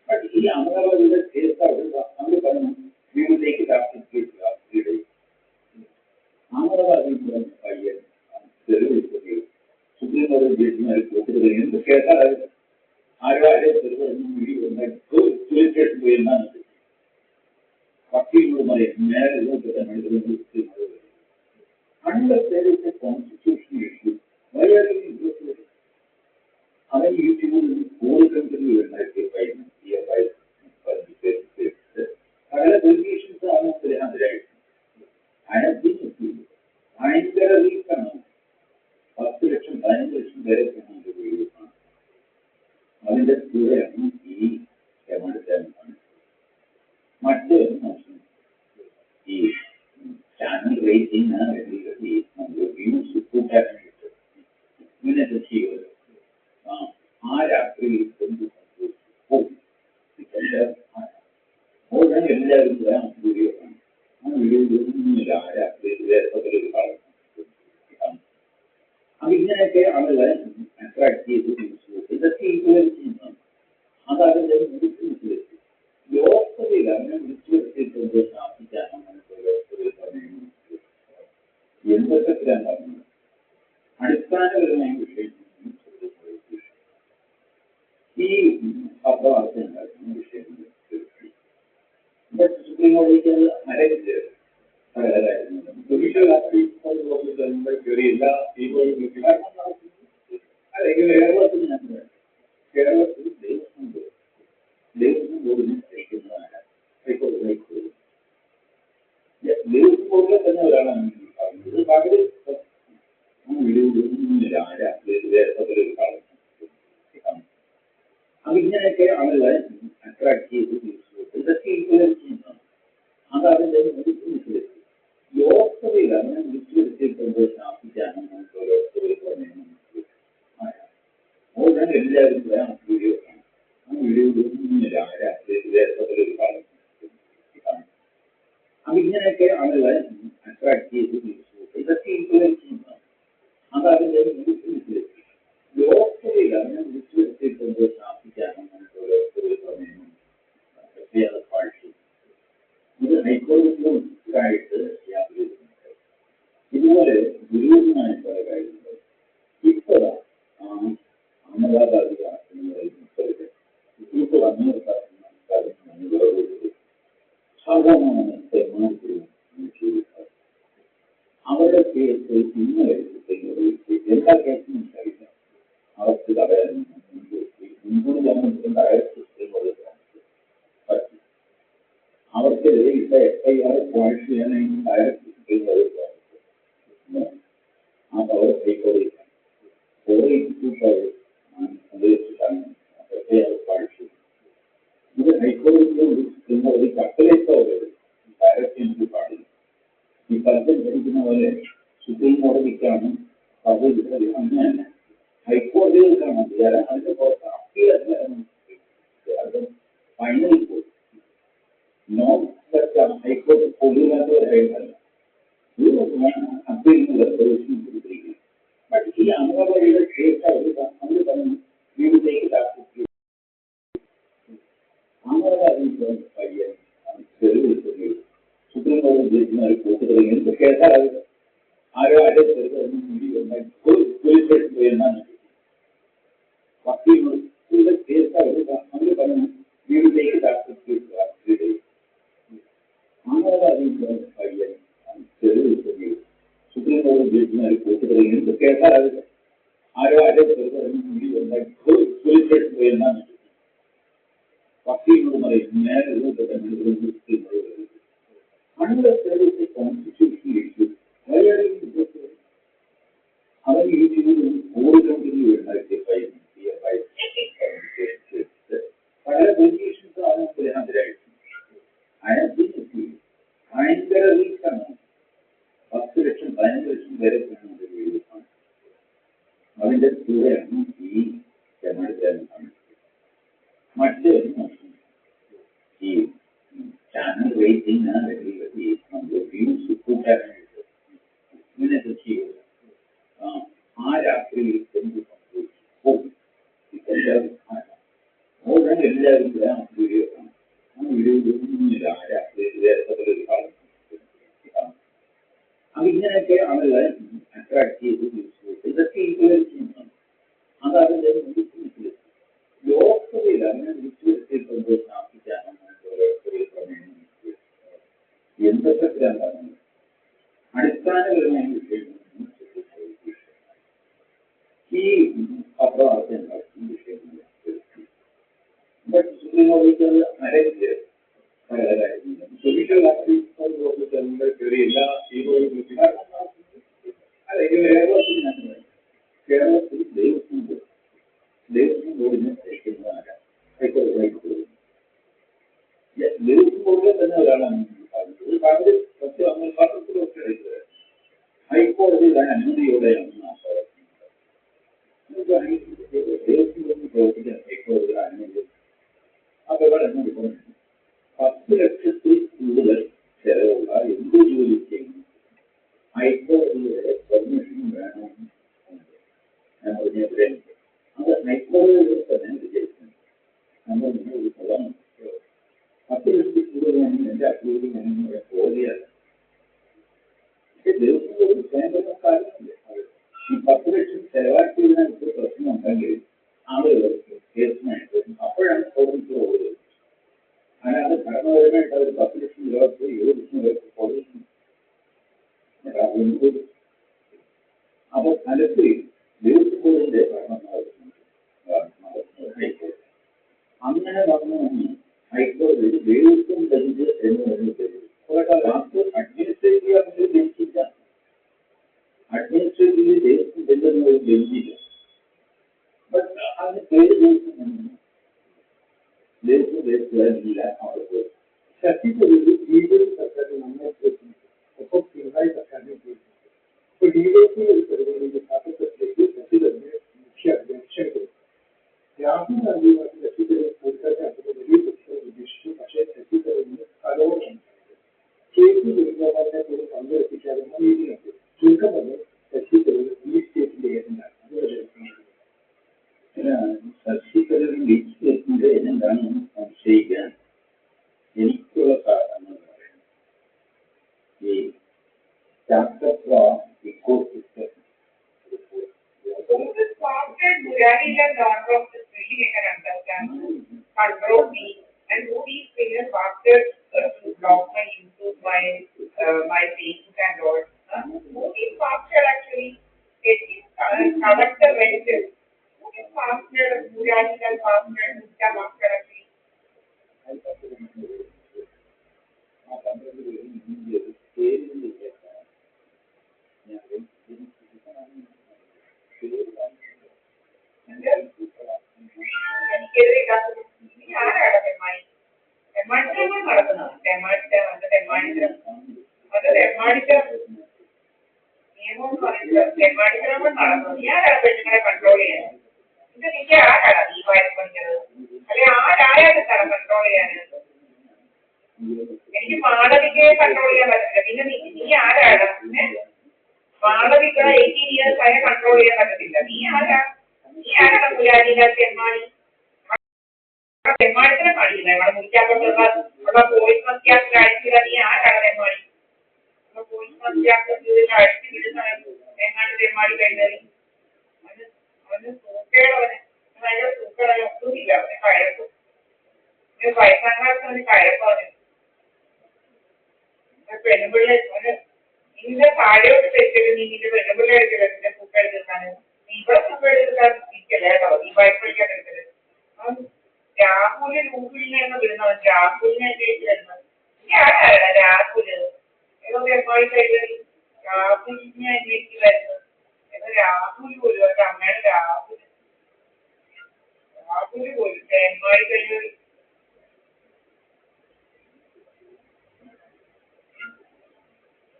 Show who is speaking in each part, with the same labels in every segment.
Speaker 1: But he Ahmedabad is a case of we will take it after 3 days. Ahmedabad is 5 years. Supreme Court is getting a report in the case of Arvada video like good related to a man. Unless there is a constitutional issue, why are you interested? I mean, you whole country will not take by other politicians are almost 300. I have been with you. I am there a reason. First election, final election, there is a video. I mean, that's clear. He cannot tell. Much the channel rating and views to put at minutes here. I actually more than video. I mean, attract people is a key to other than you also learn which will take the അടിസ്ഥാനപരമായ ഈ അപ്രവാസങ്ങൾ വിഷയം supreme കോടതിക്ക് മരവിച്ച് എല്ലാ അല്ലെങ്കിൽ കേരളത്തിൽ ദേവസ്വം ബോർഡിനെ നയിക്കുന്നതാണ് ഹൈക്കോടതി ദേവസ്വം ബോർഡിലെ തന്നെ ഒരാളാണ് പറയുന്നത് പകരം ഇങ്ങനെയൊക്കെ ആളുകളെ അട്രാക്ട് ചെയ്ത് ഇതൊക്കെ ഇൻഫ്ലുവൻസ് അത് അതിൻ്റെ ലോകസഭയിലാണ് വിളിച്ചെടുത്തിട്ടുണ്ട് സ്ഥാപിക്കാനും എല്ലാവരും വീഡിയോ കാണും ആ വീഡിയോ ഇങ്ങനെയൊക്കെ ആളുകളെ അട്രാക്ട് ചെയ്ത് ഇതൊക്കെ ഇൻഫ്ലുവൻസ് അത് അതിൻ്റെ ലോകസഭയിലാണ് വിളിച്ചെടുത്തിട്ടുണ്ട് സ്ഥാപിക്കാനും പാർട്ടി ഇത് ഹൈക്കോടതിയിലായിട്ട് യാതൊരു ഇതുപോലെ ഗുരുവിനായ പല കാര്യങ്ങൾ ഇപ്പോൾ അഹമ്മദാബാദ് ഇപ്പോൾ അവരുടെ കേസ് ഇന്നലെ എല്ലാ കേസും കഴിക്കാം അവർക്ക് തടയാൻ മുൻകൂർ ജാമ്യത്തിൻ്റെ പറ്റും അവർക്കെതിരെ ഇപ്പൊ FIR ക്വാഷ് ചെയ്യാനായി ഡയറക്റ്റ് ആ പവർ ഹൈക്കോടതി FIR ക്വാഷ് ഇത് ഹൈക്കോടതിയിൽ ഒരു കട്ടലേറ്റോ ഡയറക്റ്റ് എനിക്ക് പാടില്ല ഈ പലതും ധരിക്കുന്ന പോലെ സുപ്രീം കോടതിക്കാണ് അങ്ങനെയല്ല ഹൈക്കോടതികൾക്കാണ് അധികാരം അതിന്റെ പുറത്ത് അപ്പീൽ അത് ഫൈനൽ കോടതി നോൺ ഹൈക്കോടതി പൊതുവായിട്ടല്ല അപ്പീലിന് റെസൊല്യൂഷൻ കൊടുത്തിരിക്കുന്നത് ബട്ട് ഈ അംഗവഴിയുടെ കേസ് അവർ പറഞ്ഞു വീട്ടിലേക്ക് സുപ്രീം കോടതി ജഡ്ജിമാർ കൂട്ടുകൾ എന്ത് കേസാണ് ആരോ വക്കീലിനോട് കേസ് അവർ പറഞ്ഞു വീട്ടിലേക്ക് സുപ്രീം കോടതി ജഡ്ജിമാർ കൂട്ടുകൾ എന്ത് കേസാണ് ആരോ വക്കീലിനോട് പറയും unless there is a constitutional issue, why are you interested? അവർ ഈ ജീവിതം ഓരോ കമ്പനി ഉണ്ടാക്കിയ പല പൊസിഷൻസ് ആണ് ഭയങ്കര വീക്കാണ് 10 ലക്ഷം 15 ലക്ഷം വരെ അതിന്റെ കൂടെയാണ് ഈ തെരഞ്ഞെടുപ്പ് മറ്റ് ഈ channel rating and views to put at minutes here. I actually think more than 11 Muslim officer അരയില്ല പല കാര്യങ്ങളും ജുഡീഷ്യൽ ഓഫീസറിന്റെ ചെറിയ എല്ലാ ടീമുകളും അല്ലെങ്കിൽ കേരളത്തിൽ ദേവസ്വം ബോർഡിനെ ഭരിക്കുന്നതാണ് ഹൈക്കോടതിയിലേക്ക് പോകുന്നത്. ദേവസ്വം ബോർഡിൽ തന്നെ ഒരാളാണ് പറഞ്ഞത് കാര്യം സത്യം നമ്മൾ പത്രത്തിലൊക്കെ എടുത്തത് ഹൈക്കോടതിയുടെ അനുമതിയോടെയാണ് ദേവസ്വം ബോർഡിന് പ്രവർത്തിക്കാൻ ഹൈക്കോടതിയുടെ അനുമതി. അപ്പോൾ എന്നോട് പറഞ്ഞു 10 ലക്ഷത്തിൽ കൂടുതൽ ചെലവുള്ള എന്ത് ജോലി ചെയ്യുന്നു ഹൈക്കോടതിയുടെ പെർമിഷൻ വേണമെന്ന് ഞാൻ പറഞ്ഞ അത് ഹൈക്കോടതിയിൽ തന്നെ വിജയിക്കുന്നു. നമ്മൾ ഒരു സ്ഥലം 10 ലക്ഷത്തിൽ കൂടുതലാണ് എൻ്റെ അഭിപ്രായം ഞാൻ പോലെയല്ല. പക്ഷെ ദേവസ്വം ബോർഡ് കേന്ദ്ര കാര്യമില്ല. ഈ 10 ലക്ഷം ചെലവാക്കിയതിനാൽ ഒരു പ്രശ്നം ഉണ്ടെങ്കിൽ ആളുകൾ കേസുമായിട്ട് അപ്പോഴാണ് കോടതിക്ക് പോകുന്നത്. അല്ലാതെ ഭരണപരമായിട്ട് അവർ 10 ലക്ഷം രൂപ 7 ലക്ഷം രൂപ കോടതി. അപ്പോൾ ഫലത്തിൽ ദേവസ്വം ബോർഡിന്റെ ഭരണം ഹൈക്കോടതി അങ്ങനെ വന്നു. ഹൈക്കോടതി ദേവസ്വം ബെഞ്ച് എന്ന് പറയുന്നത് അഡ്മിനിസ്ട്രേറ്റീവ് ആയിട്ട് ബെഞ്ചില്ല. അഡ്മിനിസ്ട്രേറ്റീവ് ദേവസ്വം ബെഞ്ച് എന്നൊരു ബെഞ്ചില്ല. ബട്ട് അതിന് പേര് ദേവസ്വം ബെഞ്ചില്ല. അവർക്ക് ശക്തിക്കൊരു ഡീവൈസ് സർക്കാരിന് നന്നായിട്ട് ഒപ്പം പിണറായി സർക്കാരിനെ ഇപ്പോൾ ഡിവൈഎസ്പി ഒരു പരിപാടിയുടെ പാത്രത്തിലേക്ക് ശശിധരനെ മുഖ്യ അധ്യക്ഷൻ കൊടുത്തു. രാഹുൽ ഗാന്ധിയുമായിട്ട് ശശിധരൻ കൂട്ടാക്കാൻ വലിയ പ്രശ്നം ഉദ്ദേശിച്ചു. പക്ഷേ ശശിധരന് കലോഷണം കേസിൽ വേണുഗോപാലിനെ പോലും പങ്കെടുപ്പിക്കാതെ നീതിനൊക്കെ ചുരുക്കം തന്നെ ശശിധരൻ ഈ സ്റ്റേറ്റിന്റെ ഏജന്റാണ്. ശശിധരൻ ഈ സ്റ്റേറ്റിന്റെ ഏജന്റാണെന്ന് സംശയിക്കാൻ എനിക്കുള്ള കാരണം എന്ന് പറയുന്നത് ഈ ശാസ്ത്ര ecosystem
Speaker 2: and who these players after block my YouTube, my Facebook and all. Who is faster actually getting collect the ventures? Who is faster, Muralical faster, Mutta faster actually? Control ചെയ്യാൻ ഇത് നിന്റെ ആരാണ് ഈ വയസ്സ് പഠിക്കുന്നത്? അല്ലെ ആരായാലും സ്ഥലം കൺട്രോൾ ചെയ്യാനാണ്? എനിക്ക് മാളവികയെ കൺട്രോൾ ചെയ്യാൻ പറ്റില്ല. പിന്നെ നീ ആരാണ്? മാളവിക 18 years ആയ കൺട്രോൾ ചെയ്യാൻ പറ്റത്തില്ല. നീ ആരാണ് പുരാതന തെമ്മാടി? തെമ്മാടിത്തന്നെ കാണിക്കില്ല. ഇവിടെ മുറിക്കാത്തുള്ള പോയിന്റ് മത്യാസിൽ അടിച്ചില്ല. നീ ആരാണ് തെമ്മാടി? പോയിന്റ് മത്യാസിൽ അടിച്ചു വിടുന്ന എങ്ങാണ്ട് തെമ്മാടി കഴിഞ്ഞത് അവന് സൂക്കേടവന് ഭയങ്കര സൂക്കേടവന് ഒട്ടുമില്ല. അവന് കഴക്കും. വയസ്സാം കാലത്ത് അവന് കഴപ്പവന് പെണ്ണുപിള്ളേ നിന്റെ താഴോട്ട് തെറ്റിട്ട് നീ നിന്റെ പെണ്ണുപിള്ളേ എടുക്കരുത്. നിന്റെ സൂക്കേട് തീർക്കാന് നീ ഇവിടെ സൂക്കേട് തീർക്കാൻ ഇരിക്കല്ലേ കേട്ടോ. നീ വയസ്സൊഴിക്കാൻ എടുക്കരുത്. രാഹുല് രൂപിലിനെ വിടുന്നവൻ രാഹുലിനെ ജയിച്ച് വരുന്നത്. നീ ആരാണ് രാഹുല്? ഏതോ എമ്മായി കഴിഞ്ഞ രാഹുലിനെ അന്വേഷിച്ച് വരുന്നത്. ഏതോ രാഹുൽ പോലും അവരുടെ അമ്മയുടെ രാഹുല് പോലും എമ്മായി കഴിഞ്ഞത്.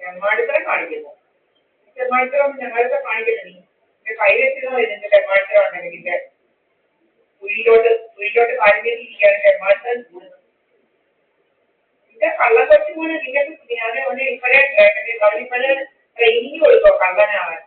Speaker 2: തെമ്മാടിത്തരം കാണിക്കുന്നു. തെമ്മാടിത്തരം ഞങ്ങളിപ്പോ കാണിക്കില്ല. നീ എന്റെ കൈ വെച്ചിരുന്നോ ഇതിന്റെ തെമ്മാടിത്തരം ഉണ്ടെങ്കിൽ നിന്റെ കുഴിയിലോട്ട് കാലിരിക്കുകയാണ് തെമ്മാടിത്തരം കൂടുന്നത്. നിന്റെ കള്ളത്തച്ചു പോലെ നിന്റെ ഞാൻ ഇപ്പോഴേ അവനിപ്പോഴേ ട്രെയിനിങ് കൊടുക്കോ കള്ളനാവാൻ.